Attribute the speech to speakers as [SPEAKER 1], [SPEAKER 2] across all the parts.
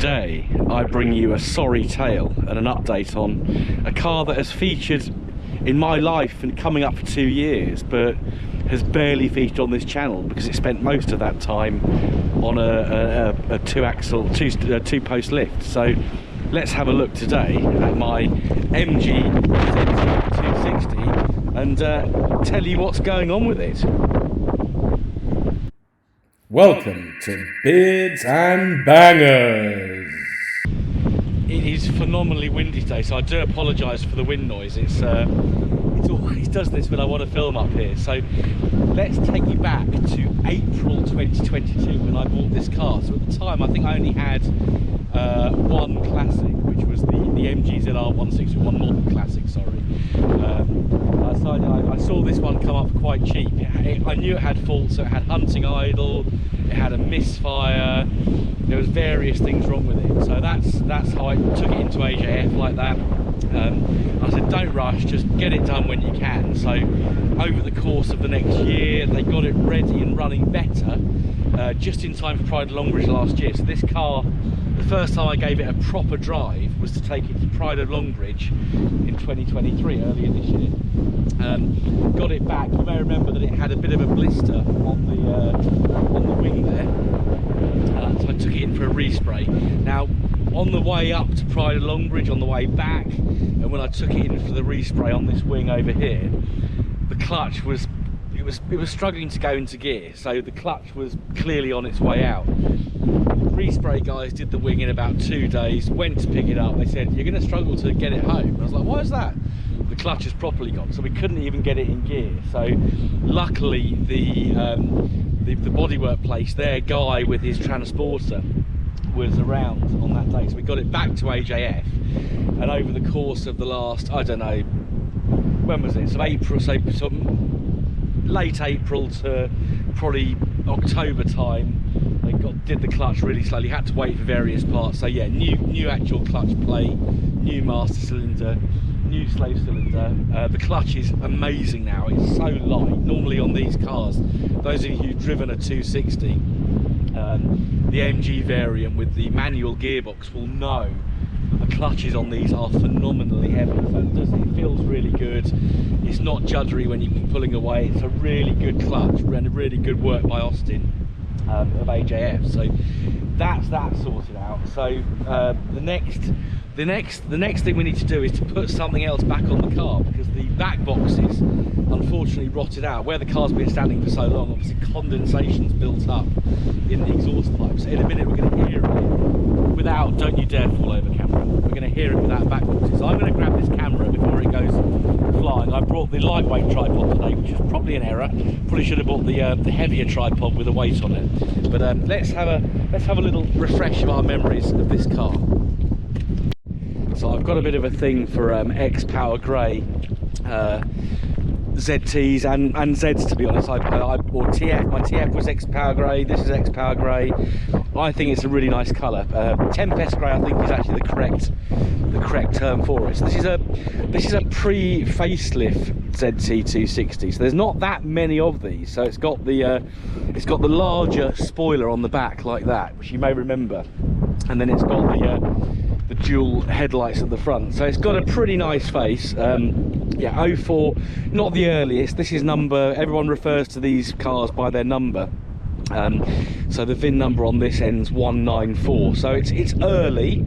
[SPEAKER 1] Today I bring you a sorry tale and an update on a car that has featured in my life and coming up for 2 years, but has barely featured on this channel because it spent most of that time on a two-post lift. So let's have a look today at my MG ZT260 and tell you what's going on with it.
[SPEAKER 2] Welcome to Beards and Bangers.
[SPEAKER 1] It is phenomenally windy today, so I do apologise for the wind noise. It always does this when I want to film up here. So let's take you back to April 2022 when I bought this car. So at the time I think I only had one classic, which was the MG ZR160, one model classic, sorry. I saw this one come up quite cheap. I knew it had faults, so it had hunting idle, it had a misfire, there was various things wrong with it. So that's how I took it into AJF like that. I said, don't rush, just get it done when you can. So over the course of the next year, they got it ready and running better, just in time for Pride of Longbridge last year. So this car, the first time I gave it a proper drive was to take it to Pride of Longbridge in 2023, earlier this year. Got it back. You may remember that it had a bit of a blister on the wing there, so I took it in for a respray. Now, on the way up to Pride of Longbridge, on the way back, and when I took it in for the respray on this wing over here, the clutch was struggling to go into gear, so the clutch was clearly on its way out. Respray guys did the wing in about 2 days, went to pick it up. They said, you're going to struggle to get it home. I was like, why is that? The clutch is properly gone, so we couldn't even get it in gear. So luckily the bodywork place, their guy with his transporter was around on that day, so we got it back to AJF. And over the course of the last, I don't know, when was it? So April, so late April to probably October time, they did the clutch really slowly, had to wait for various parts. So yeah, new actual clutch plate, new master cylinder, new slave cylinder. The clutch is amazing now, it's so light. Normally on these cars, those of you who've driven a 260, the MG variant with the manual gearbox will know that the clutches on these are phenomenally heavy. So it feels really good. It's not juddery when you're pulling away. It's a really good clutch and really good work by Austin of AJF. So that's that sorted out. So the next thing we need to do is to put something else back on the car, because the back boxes unfortunately rotted out. Where the car's been standing for so long, obviously condensation's built up in the exhaust pipes. So in a minute we're going to hear it without, don't you dare fall over camera, we're going to hear it without back boxes. So I'm going to grab this camera before it goes flying. I brought the lightweight tripod today, which is probably an error. Probably should have bought the heavier tripod with a weight on it. But let's have a little refresh of our memories of this car. So I've got a bit of a thing for X-Power Grey ZTs and Zs, to be honest. or TF, my TF was X-Power Grey, this is X-Power Grey. I think it's a really nice colour. Tempest Grey I think is actually the correct term for it. So this is a pre-facelift ZT260, so there's not that many of these. So it's got the larger spoiler on the back like that, which you may remember, and then it's got the dual headlights at the front. So it's got a pretty nice face. Yeah, 04, not the earliest. This is number, everyone refers to these cars by their number. So the VIN number on this ends 194. So it's early,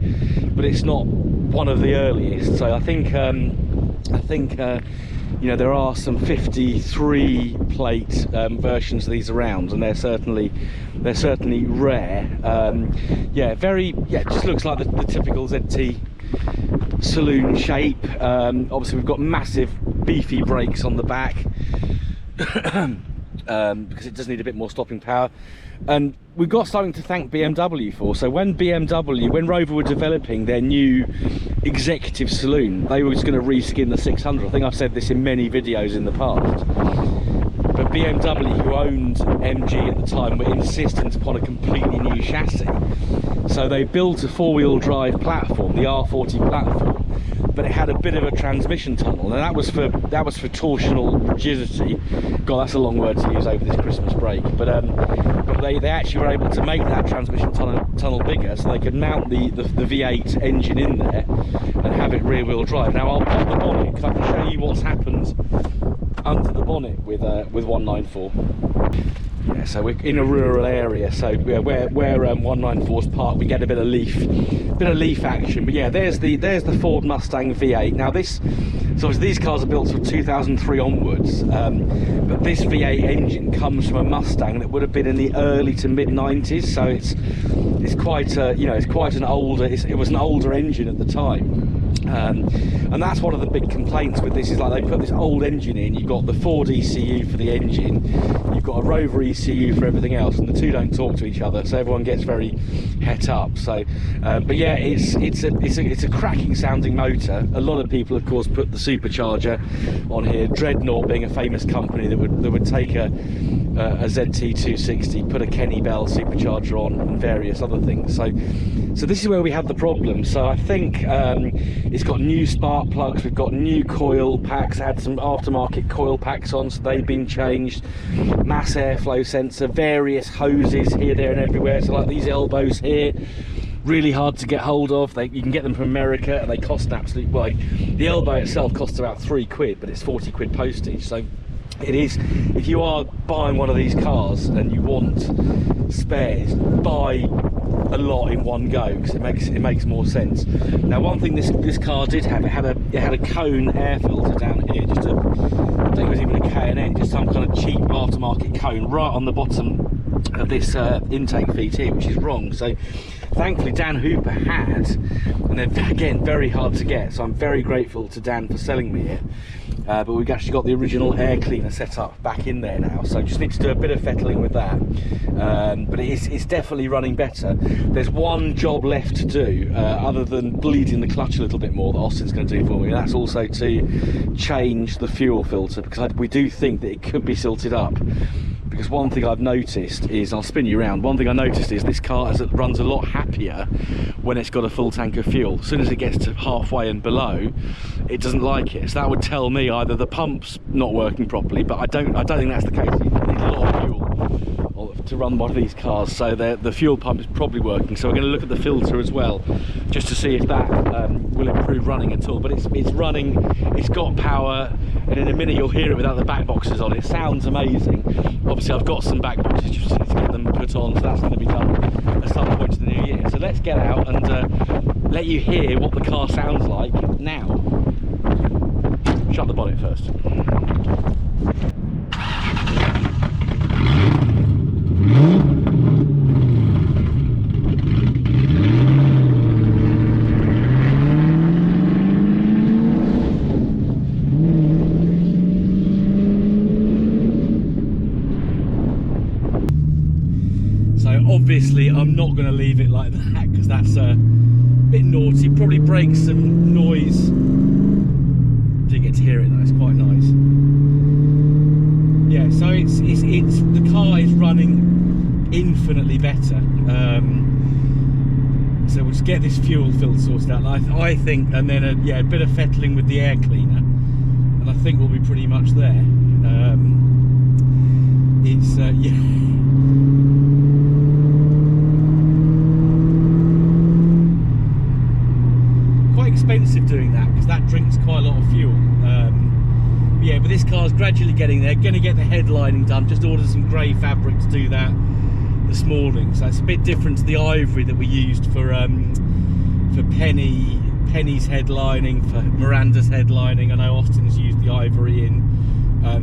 [SPEAKER 1] but it's not one of the earliest. So I think you know, there are some 53 plate versions of these around, and they're certainly rare. Yeah, it just looks like the typical ZT saloon shape. Obviously we've got massive beefy brakes on the back because it does need a bit more stopping power, and we've got something to thank BMW for. So when Rover were developing their new executive saloon, they were just going to reskin the 600. I think I've said this in many videos in the past, but BMW, who owned MG at the time, were insistent upon a completely new chassis. So they built a four-wheel drive platform, the R40 platform, but it had a bit of a transmission tunnel, and that was for torsional rigidity. God, that's a long word to use over this Christmas break. But they actually were able to make that transmission tunnel bigger, so they could mount the V8 engine in there and have it rear-wheel drive. Now I'll pop the bonnet because I can show you what's happened under the bonnet with 194. Yeah, so we're in a rural area, so where 194's parked, we get a bit of leaf action. But yeah, there's the Ford Mustang V8. Now so these cars are built from 2003 onwards, but this V8 engine comes from a Mustang that would have been in the early to mid 90s. So it's quite an older. It was an older engine at the time. And that's one of the big complaints with this, is like they put this old engine in, you've got the Ford ECU for the engine, you've got a Rover ECU for everything else, and the two don't talk to each other, so everyone gets very het up. So but yeah, it's a cracking sounding motor. A lot of people of course put the supercharger on here, Dreadnought being a famous company that would take a ZT260, put a Kenny Bell supercharger on, and various other things. So this is where we had the problem. So I think it's got new spark plugs, we've got new coil packs, had some aftermarket coil packs on, so they've been changed, mass airflow sensor, various hoses here, there and everywhere. So like these elbows here, really hard to get hold of. You can get them from America and they cost an absolute, well, the elbow itself costs about £3, but it's 40 quid postage. So it is, if you are buying one of these cars and you want spares, buy a lot in one go, because it makes more sense. Now, one thing this car did have, it had a cone air filter down here, just I think it was even a K&N, just some kind of cheap aftermarket cone right on the bottom of this intake feed here, which is wrong. So thankfully Dan Hooper had, and they're again very hard to get, so I'm very grateful to Dan for selling me it. But we've actually got the original air cleaner set up back in there now, so just need to do a bit of fettling with that. But it's definitely running better. There's one job left to do, other than bleeding the clutch a little bit more, that Austin's going to do for me, and that's also to change the fuel filter, because we do think that it could be silted up. Because one thing I've noticed is, I'll spin you around, one thing I noticed is this car runs a lot happier when it's got a full tank of fuel. As soon as it gets to halfway and below, it doesn't like it. So that would tell me either the pump's not working properly, but I don't think that's the case. You need a lot of fuel to run one of these cars, so the fuel pump is probably working. So we're going to look at the filter as well, just to see if that will improve running at all. But it's running, it's got power, and in a minute you'll hear it without the back boxes on. It sounds amazing. Obviously I've got some back boxes, just need to get them put on, so that's going to be done at some point in the new year. So let's get out and let you hear what the car sounds like now. Shut the bonnet first. Obviously I'm not going to leave it like that, because that's a bit naughty. Probably breaks some noise. Do get to hear it though, it's quite nice. Yeah, so it's the car is running infinitely better. So we'll just get this fuel filter sorted out, and I think, and then a bit of fettling with the air cleaner, and I think we'll be pretty much there. Yeah. Expensive doing that, because that drinks quite a lot of fuel. Yeah, but this car's gradually getting there. Going to get the headlining done. Just ordered some grey fabric to do that this morning, so it's a bit different to the ivory that we used for Penny's headlining, for Miranda's headlining. I know Austin's used the ivory in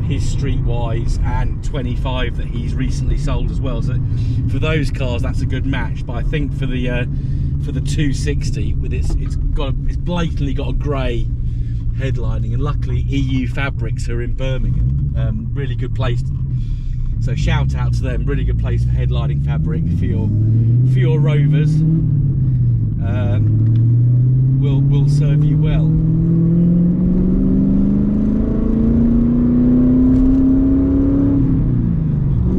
[SPEAKER 1] his Streetwise and 25 that he's recently sold as well. So for those cars, that's a good match. But I think for the 260, with it's blatantly got a grey headlining, and luckily EU Fabrics are in Birmingham. Really good place. So shout out to them. Really good place for headlining fabric for your Rovers. Will serve you well.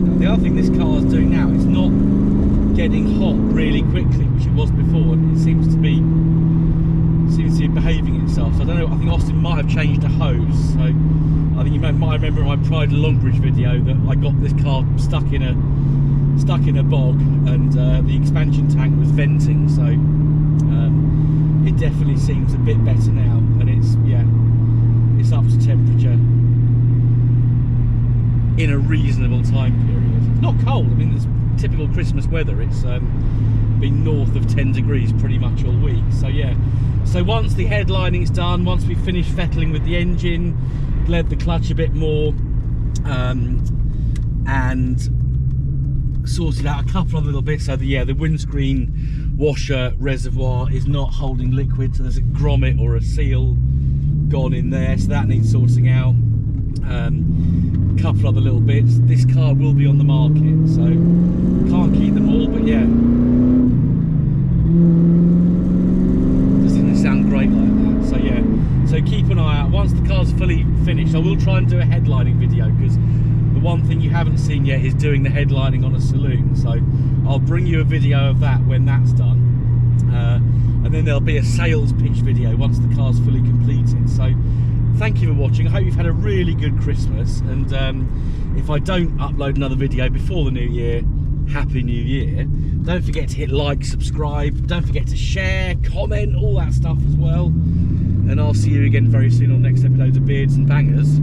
[SPEAKER 1] Now, the other thing this car is doing now, it's not getting hot really quickly, which it was before. It seems to be seems to be behaving itself. So I don't know, I think Austin might have changed the hose. So I think you might remember in my Pride Longbridge video that I got this car stuck in a bog, and the expansion tank was venting. So it definitely seems a bit better now, and it's up to temperature in a reasonable time period. It's not cold. I mean, it's typical Christmas weather. It's been north of 10 degrees pretty much all week. So yeah, so once the headlining's done, once we finish fettling with the engine, bled the clutch a bit more, and sorted out a couple of little bits. So the windscreen washer reservoir is not holding liquid, so there's a grommet or a seal gone in there, so that needs sorting out. A couple other little bits. This car will be on the market, so can't keep them all, but yeah, doesn't sound great like that. So yeah, so keep an eye out. Once the car's fully finished, I will try and do a headlining video, because the one thing you haven't seen yet is doing the headlining on a saloon. So I'll bring you a video of that when that's done, and then there'll be a sales pitch video once the car's fully completed. So thank you for watching. I hope you've had a really good Christmas, and if I don't upload another video before the new year, Happy New Year. Don't forget to hit like, subscribe, don't forget to share, comment, all that stuff as well, and I'll see you again very soon on the next episode of Beards and Bangers.